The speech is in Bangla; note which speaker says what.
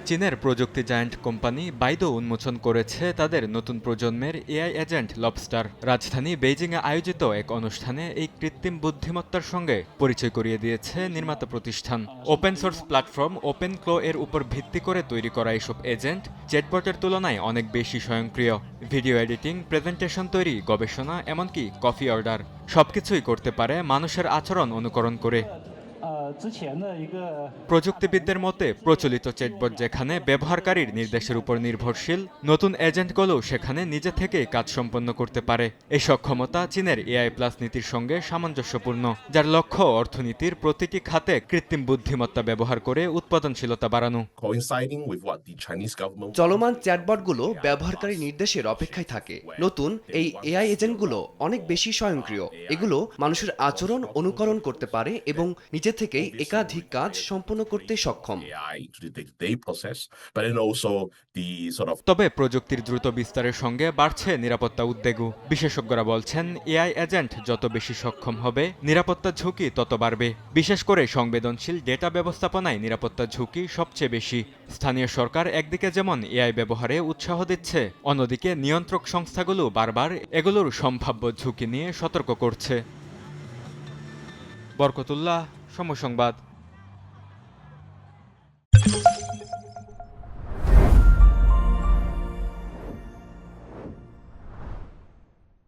Speaker 1: চীনের প্রযুক্তি জায়ান্ট কোম্পানি বাইদো উন্মোচন করেছে তাদের নতুন প্রজন্মের এআই এজেন্ট লবস্টার। রাজধানী বেইজিংয়ে আয়োজিত এক অনুষ্ঠানে এই কৃত্রিম বুদ্ধিমত্তার সঙ্গে পরিচয় করিয়ে দিয়েছে নির্মাতা প্রতিষ্ঠান। ওপেন সোর্স প্ল্যাটফর্ম ওপেন ক্লো এর উপর ভিত্তি করে তৈরি করা এসব এজেন্ট চ্যাটবটের তুলনায় অনেক বেশি স্বয়ংক্রিয়। ভিডিও এডিটিং, প্রেজেন্টেশন তৈরি, গবেষণা, এমনকি কফি অর্ডার সবকিছুই করতে পারে মানুষের আচরণ অনুকরণ করে। প্রযুক্তিবিদদের মতে প্রচলিত চ্যাটবট যেখানে ব্যবহারকারীর নির্দেশের উপর নির্ভরশীল, নতুন এজেন্টগুলো সেখানে নিজে থেকেই কাজ সম্পন্ন করতে পারে। এই সক্ষমতা চীনের এআই প্লাস নীতির সঙ্গে সামঞ্জস্যপূর্ণ, যার লক্ষ্য অর্থনীতির প্রতিটি খাতে কৃত্রিম বুদ্ধিমত্তা ব্যবহার করে উৎপাদনশীলতা বাড়ানো।
Speaker 2: চলমান চ্যাটবটগুলো ব্যবহারকারী নির্দেশের অপেক্ষায় থাকে। নতুন এই এআই এজেন্টগুলো অনেক বেশি স্বয়ংক্রিয়। এগুলো মানুষের আচরণ অনুকরণ করতে পারে এবং নিজে থেকেই একাধিক কাজ সম্পন্ন করতে সক্ষম।
Speaker 1: তবে প্রযুক্তির দ্রুত বিস্তারের সঙ্গে বাড়ছে নিরাপত্তা উদ্বেগও। বিশেষজ্ঞরা বলছেন এআই এজেন্ট যত বেশি সক্ষম হবে, নিরাপত্তা ঝুঁকি তত বাড়বে। বিশেষ করে সংবেদনশীল ডেটা ব্যবস্থাপনায় নিরাপত্তা ঝুঁকি সবচেয়ে বেশি। স্থানীয় সরকার একদিকে যেমন এআই ব্যবহারে উৎসাহ দিচ্ছে, অন্যদিকে নিয়ন্ত্রক সংস্থাগুলো বারবার এগুলোর সম্ভাব্য ঝুঁকি নিয়ে সতর্ক করছে। বরকতুল্লাহ, সময় সংবাদ।